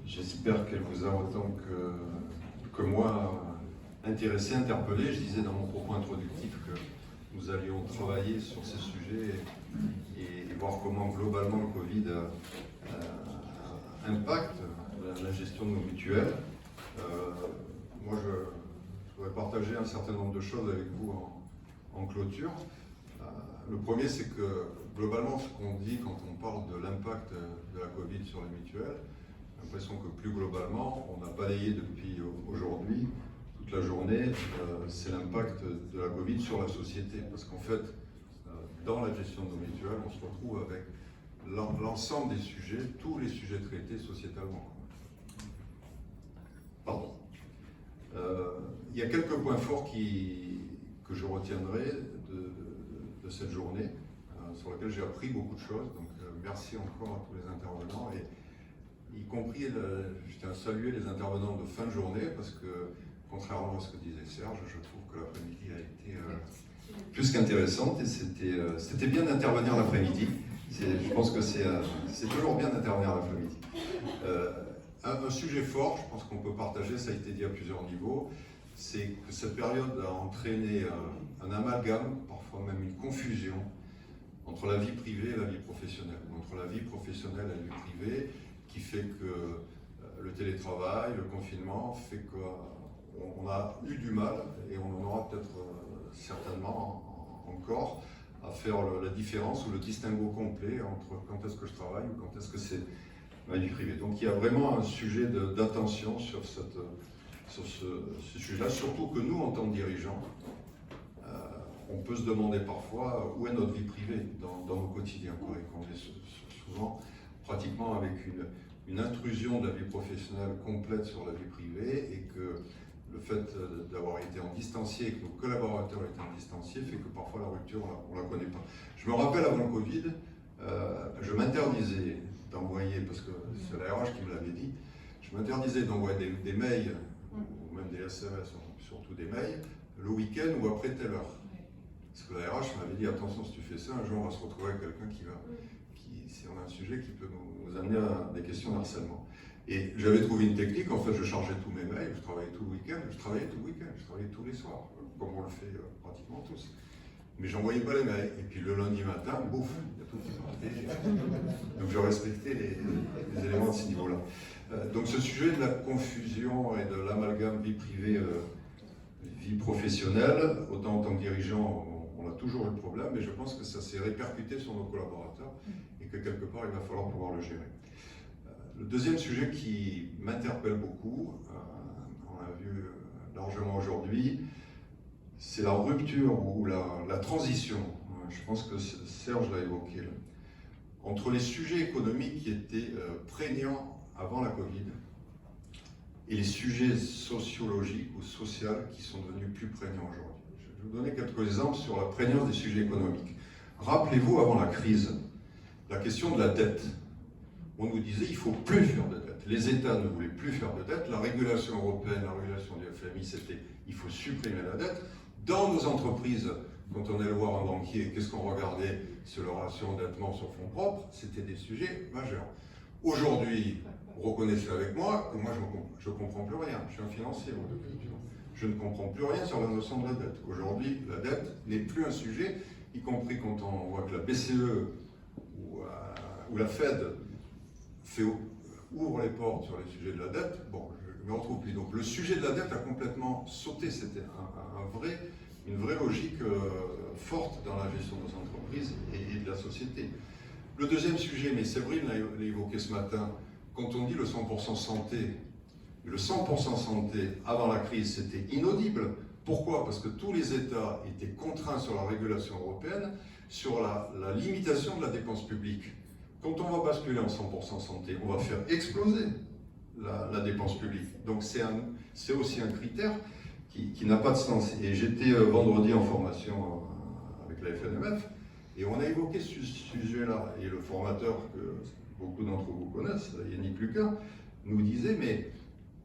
J'espère qu'elle vous a autant que moi intéressé, interpellé. Je disais dans mon propos introductif que nous allions travailler sur ces sujets et voir comment globalement le Covid impacte la gestion de nos mutuelles. Moi, je voudrais partager un certain nombre de choses avec vous en clôture. Le premier, c'est que globalement, ce qu'on dit quand on parle de l'impact de la Covid sur les mutuelles, j'ai l'impression que plus globalement, on a balayé depuis aujourd'hui, toute la journée, c'est l'impact de la Covid sur la société. Parce qu'en fait, dans la gestion de nos mutuelles, on se retrouve avec l'ensemble des sujets, tous les sujets traités sociétalement. Pardon. Il y a quelques points forts que je retiendrai de cette journée, sur laquelle j'ai appris beaucoup de choses. Donc merci encore à tous les intervenants, et y compris, je tiens à saluer les intervenants de fin de journée, parce que contrairement à ce que disait Serge, je trouve que l'après-midi a été plus qu'intéressante, et c'était bien d'intervenir l'après-midi. Je pense que c'est toujours bien d'intervenir l'après-midi. Un sujet fort, je pense qu'on peut partager, ça a été dit à plusieurs niveaux, c'est que cette période a entraîné un amalgame, parfois même une confusion, entre la vie privée et la vie professionnelle, entre la vie professionnelle et la vie privée, qui fait que le télétravail, le confinement, fait qu'on a eu du mal, et on en aura peut-être certainement encore, à faire la différence ou le distinguo complet entre quand est-ce que je travaille ou quand est-ce que c'est ma vie privée. Donc il y a vraiment un sujet d'attention sur ce sujet-là, surtout que nous, en tant que dirigeants, on peut se demander parfois où est notre vie privée dans nos quotidiens, et qu'on est souvent pratiquement avec une intrusion de la vie professionnelle complète sur la vie privée, et que le fait d'avoir été en distancié et que nos collaborateurs étaient en distancié fait que parfois la rupture, on ne la connaît pas. Je me rappelle avant le Covid, je m'interdisais d'envoyer, parce que c'est la RH qui me l'avait dit, je m'interdisais d'envoyer des mails, ou même des SMS, surtout des mails, le week-end ou après telle heure. Parce que la RH m'avait dit, attention, si tu fais ça, un jour on va se retrouver avec quelqu'un si on a un sujet qui peut nous amener à des questions d'harcèlement. Et j'avais trouvé une technique, en fait je chargeais tous mes mails, je travaillais tout le week-end, je travaillais tous les soirs, comme on le fait pratiquement tous. Mais j'envoyais pas les mails, et puis le lundi matin, bouf, il y a tout qui partait. Donc je respectais les éléments de ce niveau-là. Donc ce sujet de la confusion et de l'amalgame vie privée, vie professionnelle, autant en tant que dirigeant, on a toujours eu le problème, mais je pense que ça s'est répercuté sur nos collaborateurs, et que quelque part il va falloir pouvoir le gérer. Le deuxième sujet qui m'interpelle beaucoup, on l'a vu largement aujourd'hui, c'est la rupture ou la transition, je pense que Serge l'a évoqué, entre les sujets économiques qui étaient prégnants avant la Covid et les sujets sociologiques ou sociaux qui sont devenus plus prégnants aujourd'hui. Je vais vous donner quelques exemples sur la prégnance des sujets économiques. Rappelez-vous, avant la crise, la question de la dette. On nous disait qu'il ne faut plus faire de dette. Les États ne voulaient plus faire de dette. La régulation européenne, la régulation du FMI, c'était il faut supprimer la dette. Dans nos entreprises, quand on allait voir un banquier, qu'est-ce qu'on regardait sur le ratio endettement sur fonds propres? C'était des sujets majeurs. Aujourd'hui, vous reconnaissez avec moi que moi je ne comprends plus rien. Je suis un financier, moi, de culture. Je ne comprends plus rien sur la notion de la dette. Aujourd'hui, la dette n'est plus un sujet, y compris quand on voit que la BCE ou la Fed ouvre les portes sur les sujets de la dette. Bon, je ne me retrouve plus. Donc le sujet de la dette a complètement sauté. C'était une vraie logique forte dans la gestion de nos entreprises et de la société. Le deuxième sujet, mais Séverine l'a évoqué ce matin, quand on dit le 100% santé, le 100% santé avant la crise, c'était inaudible. Pourquoi? Parce que tous les États étaient contraints sur la régulation européenne, sur la limitation de la dépense publique. Quand on va basculer en 100% santé, on va faire exploser la dépense publique. Donc c'est aussi un critère qui n'a pas de sens. Et j'étais vendredi en formation avec la FNMF, et on a évoqué ce sujet-là. Et le formateur que beaucoup d'entre vous connaissent, Yannick Lucas, nous disait, mais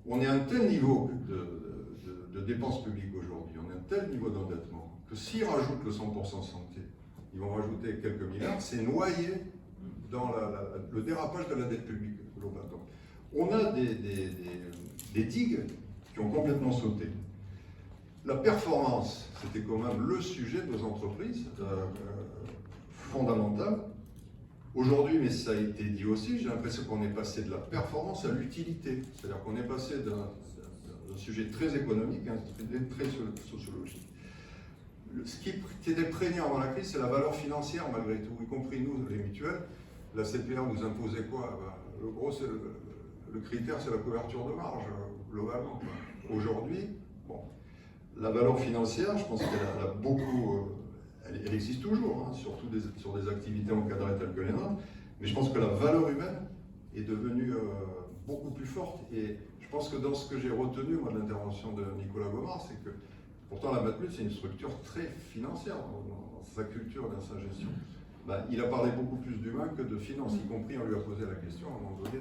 on est à un tel niveau de dépenses publiques aujourd'hui, on est à un tel niveau d'endettement, que s'ils rajoutent le 100% santé, ils vont rajouter quelques milliards, c'est noyé dans le dérapage de la dette publique globale. Donc, On a des digues qui ont complètement sauté. La performance, c'était quand même le sujet de nos entreprises, fondamental. Aujourd'hui, mais ça a été dit aussi, j'ai l'impression qu'on est passé de la performance à l'utilité. C'est-à-dire qu'on est passé d'un sujet très économique à un sujet très sociologique. Ce qui était prégnant avant la crise, c'est la valeur financière malgré tout, y compris nous, les mutuelles. La CPR nous imposait quoi? Le gros, le critère, c'est la couverture de marge, globalement. Aujourd'hui, bon, la valeur financière, je pense qu'elle a beaucoup... Elle existe toujours, hein, surtout sur des activités encadrées telles que les nôtres, mais je pense que la valeur humaine est devenue beaucoup plus forte. Et je pense que dans ce que j'ai retenu, moi, de l'intervention de Nicolas Gomard, c'est que pourtant la Matmut, c'est une structure très financière dans sa culture et dans sa gestion. Ben, il a parlé beaucoup plus d'humain que de finance, y compris on lui a posé la question à un moment donné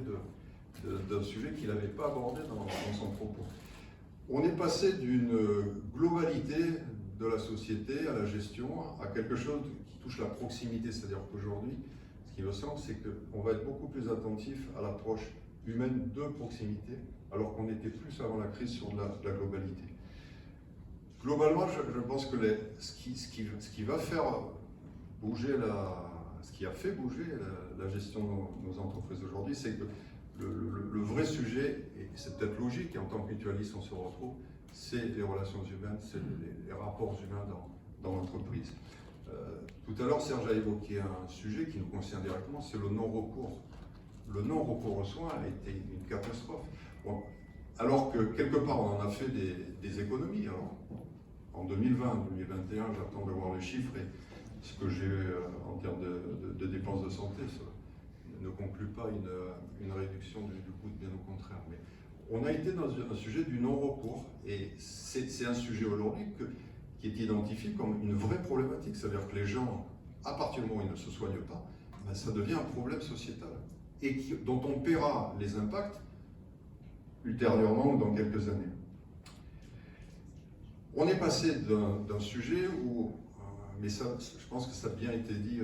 d'un sujet qu'il n'avait pas abordé dans son propos. On est passé d'une globalité de la société à la gestion, à quelque chose qui touche la proximité. C'est-à-dire qu'aujourd'hui, ce qui me semble, c'est qu'on va être beaucoup plus attentif à l'approche humaine de proximité, alors qu'on était plus avant la crise sur de la globalité. Globalement, je pense que ce qui va faire bouger ce qui a fait bouger la gestion de nos entreprises aujourd'hui, c'est que le vrai sujet, et c'est peut-être logique, et en tant que mutualiste on se retrouve, c'est les relations humaines, c'est les rapports humains dans l'entreprise. Tout à l'heure, Serge a évoqué un sujet qui nous concerne directement, c'est le non-recours. Le non-recours aux soins a été une catastrophe. Bon, alors que quelque part on en a fait des économies. Alors, en 2020, 2021, j'attends de voir les chiffres et ce que j'ai en termes de dépenses de santé ne conclut pas une réduction du coût, bien au contraire. Mais on a été dans un sujet du non-recours et c'est un sujet aujourd'hui qui est identifié comme une vraie problématique. C'est-à-dire que les gens, à partir du moment où ils ne se soignent pas, ben ça devient un problème sociétal et dont on paiera les impacts ultérieurement ou dans quelques années. On est passé d'un sujet où, mais ça, je pense que ça a bien été dit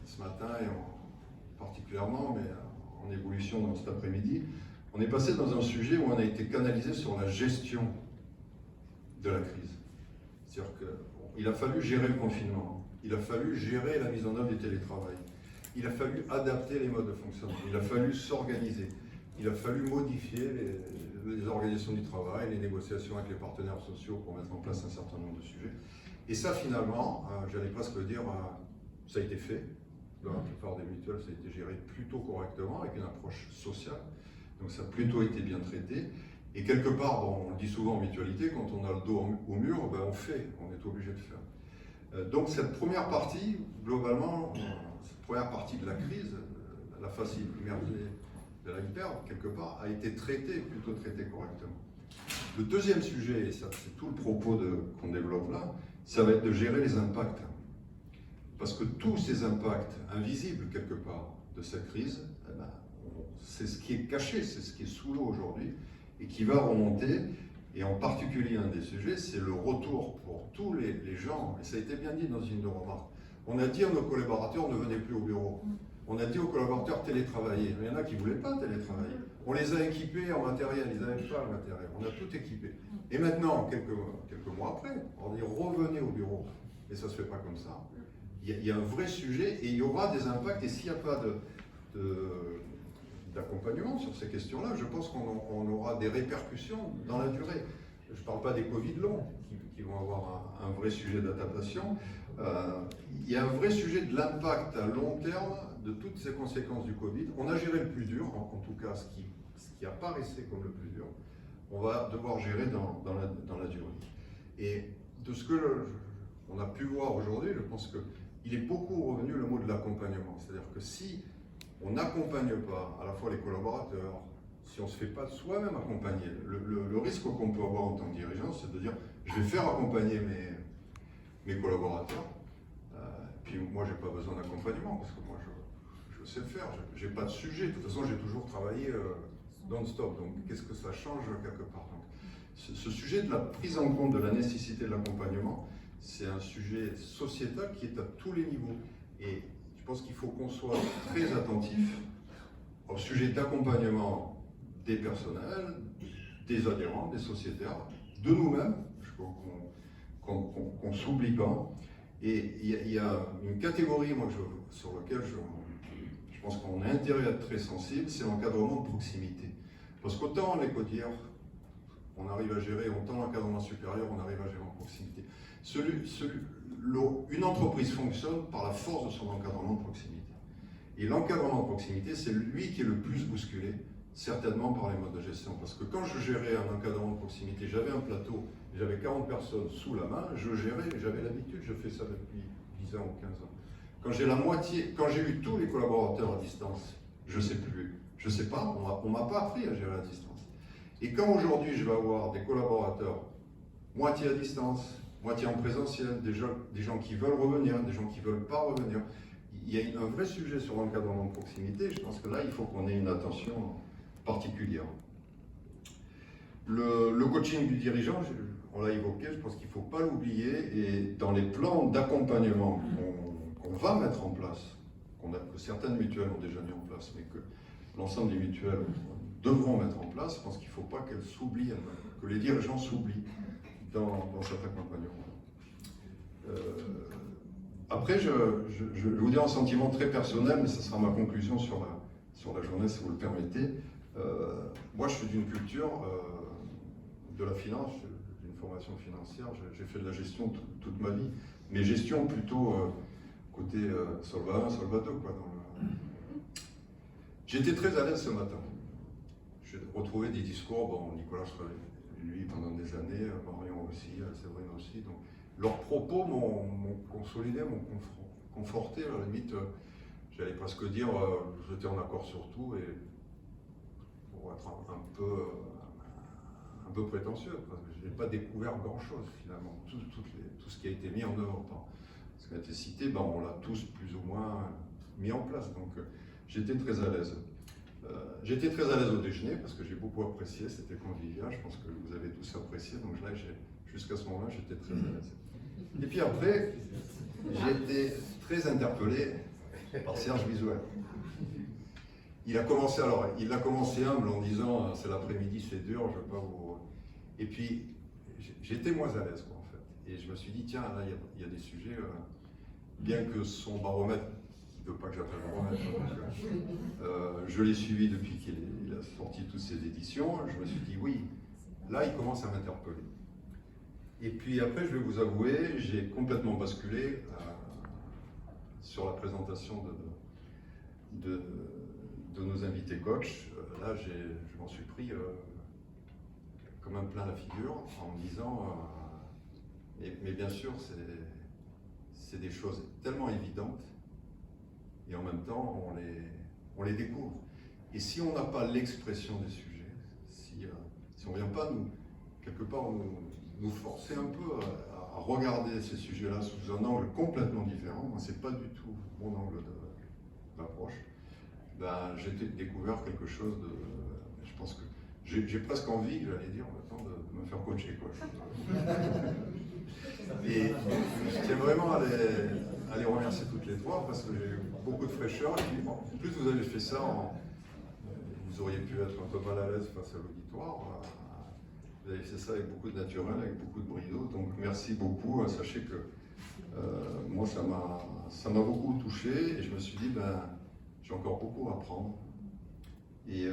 ce matin et particulièrement, mais en évolution dans cet après-midi, on est passé dans un sujet où on a été canalisé sur la gestion de la crise. C'est-à-dire qu'il a fallu gérer le confinement, il a fallu gérer la mise en œuvre du télétravail, il a fallu adapter les modes de fonctionnement, il a fallu s'organiser, il a fallu modifier les organisations du travail, les négociations avec les partenaires sociaux pour mettre en place un certain nombre de sujets. Et ça, finalement, j'allais presque dire, ça a été fait. Dans la plupart des mutuelles, ça a été géré plutôt correctement, avec une approche sociale. Donc ça a plutôt été bien traité. Et quelque part, bon, on le dit souvent en mutualité, quand on a le dos au mur, ben on fait, on est obligé de faire. Donc cette première partie, globalement, cette première partie de la crise, la phase immergée de l'iceberg, quelque part, a été plutôt traitée correctement. Le deuxième sujet, et ça c'est tout le propos qu'on développe là, ça va être de gérer les impacts. Parce que tous ces impacts invisibles, quelque part, de cette crise, eh ben, c'est ce qui est caché, c'est ce qui est sous l'eau aujourd'hui, et qui va remonter, et en particulier un des sujets, c'est le retour pour tous les gens, et ça a été bien dit dans une de remarques. On a dit à nos collaborateurs, ne venez plus au bureau. On a dit aux collaborateurs télétravailler. Il y en a qui ne voulaient pas télétravailler. On les a équipés en matériel, ils n'avaient pas le matériel. On a tout équipé. Et maintenant, quelques mois après, on dit revenez au bureau. Et ça ne se fait pas comme ça. Il y a un vrai sujet et il y aura des impacts. Et s'il n'y a pas d'accompagnement sur ces questions-là, je pense qu'on aura des répercussions dans la durée. Je ne parle pas des Covid longs qui vont avoir un vrai sujet d'adaptation. Il y a un vrai sujet de l'impact à long terme de toutes ces conséquences du Covid. On a géré le plus dur, en tout cas ce qui apparaissait comme le plus dur. On va devoir gérer dans la durée. Et de ce que on a pu voir aujourd'hui, je pense qu'il est beaucoup revenu le mot de l'accompagnement. C'est-à-dire que si on n'accompagne pas à la fois les collaborateurs, si on ne se fait pas soi-même accompagner, le risque qu'on peut avoir en tant que dirigeant, c'est de dire je vais faire accompagner mes collaborateurs, puis moi j'ai pas besoin d'accompagnement parce que moi je sais le faire, j'ai pas de sujet, de toute façon j'ai toujours travaillé non-stop, donc qu'est-ce que ça change quelque part. Donc, ce sujet de la prise en compte de la nécessité de l'accompagnement, c'est un sujet sociétal qui est à tous les niveaux et je pense qu'il faut qu'on soit très attentif au sujet d'accompagnement des personnels, des adhérents, des sociétaires, de nous-mêmes, qu'on ne s'oublie pas. Et il y a une catégorie sur laquelle je pense qu'on a intérêt à être très sensible, c'est l'encadrement de proximité. Parce qu'autant les codières, on arrive à gérer, autant l'encadrement supérieur, on arrive à gérer en proximité. Une entreprise fonctionne par la force de son encadrement de proximité. Et l'encadrement de proximité, c'est lui qui est le plus bousculé, certainement par les modes de gestion. Parce que quand je gérais un encadrement de proximité, j'avais un plateau, j'avais 40 personnes sous la main, je gérais, j'avais l'habitude, je fais ça depuis 10 ans ou 15 ans. Quand j'ai eu tous les collaborateurs à distance, je ne sais plus, je ne sais pas, on ne m'a pas appris à gérer à distance. Et quand aujourd'hui je vais avoir des collaborateurs moitié à distance, moitié en présentiel, des gens qui veulent revenir, des gens qui ne veulent pas revenir, il y a un vrai sujet sur l'encadrement de proximité. Je pense que là, il faut qu'on ait une attention particulière. Le coaching du dirigeant, on l'a évoqué, je pense qu'il ne faut pas l'oublier. Et dans les plans d'accompagnement qu'on va mettre en place, que certaines mutuelles ont déjà mis en place, mais que l'ensemble des mutuelles devront mettre en place, je pense qu'il ne faut pas qu'elles s'oublient, que les dirigeants s'oublient dans cet accompagnement. Après, je vais vous dire un sentiment très personnel, mais ce sera ma conclusion sur la journée, si vous le permettez. Moi, je suis d'une culture de la finance, j'ai une formation financière, j'ai fait de la gestion toute ma vie, mais gestion plutôt côté Solva 1, Solva 2. J'étais très à l'aise ce matin. J'ai retrouvé des discours, Nicolas Chevalet, lui pendant des années, Marion aussi, Séverine aussi. Donc, leurs propos m'ont consolidé, m'ont conforté. À la limite, j'allais presque dire, j'étais en accord sur tout, et pour être un peu prétentieux, parce que je n'ai pas découvert grand-chose finalement. Tout ce qui a été mis en œuvre par ce qui a été cité, on l'a tous plus ou moins mis en place. Donc j'étais très à l'aise. J'étais très à l'aise au déjeuner parce que j'ai beaucoup apprécié, c'était convivial, je pense que vous avez tous apprécié, donc là, jusqu'à ce moment-là, j'étais très à l'aise. Et puis après, j'ai été très interpellé par Serge Visuel. Il a commencé humble en disant c'est l'après-midi, c'est dur, je ne veux pas vous. Et puis j'étais moins à l'aise en fait. Et je me suis dit tiens, là il y a des sujets, bien que son baromètre, il ne veut pas que j'appelle baromètre, je l'ai suivi depuis qu'il a sorti toutes ses éditions, je me suis dit oui, là il commence à m'interpeller. Et puis après, je vais vous avouer, j'ai complètement basculé sur la présentation de nos invités coachs. Là, je m'en suis pris comme un plein la figure en me disant, mais bien sûr, c'est des choses tellement évidentes et en même temps, on les découvre. Et si on n'a pas l'expression des sujets, si on ne vient pas quelque part nous forcer un peu à regarder ces sujets-là sous un angle complètement différent, moi, ce n'est pas du tout mon angle d'approche. J'ai découvert quelque chose je pense que j'ai presque envie, j'allais dire, maintenant de me faire coacher. Et je tiens vraiment à les remercier toutes les trois parce que j'ai eu beaucoup de fraîcheur. Et puis, en plus, vous avez fait ça, vous auriez pu être un peu mal à l'aise face à l'auditoire. Vous avez fait ça avec beaucoup de naturel, avec beaucoup de brio. Donc merci beaucoup. Sachez que moi, ça m'a beaucoup touché et je me suis dit, j'ai encore beaucoup à apprendre. Et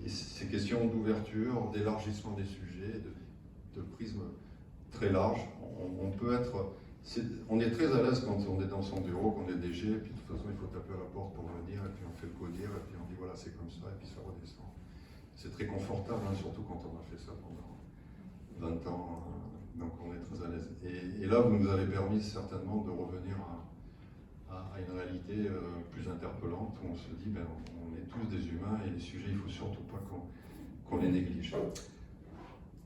ces questions d'ouverture, d'élargissement des sujets, de prisme très large, on est très à l'aise quand on est dans son bureau, qu'on est DG, et puis de toute façon il faut taper à la porte pour venir, et puis on fait le codir, et puis on dit voilà c'est comme ça, et puis ça redescend. C'est très confortable, surtout quand on a fait ça pendant 20 ans, donc on est très à l'aise. Et là vous nous avez permis certainement de revenir à une réalité plus interpellante, où on se dit on est tous des humains, et les sujets il ne faut surtout pas qu'on les néglige.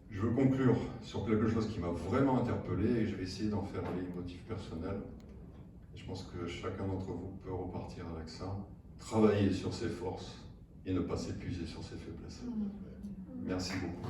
Je veux conclure sur quelque chose qui m'a vraiment interpellé et je vais essayer d'en faire un leitmotiv personnel. Je pense que chacun d'entre vous peut repartir avec ça. Travailler sur ses forces et ne pas s'épuiser sur ses faiblesses. Merci beaucoup.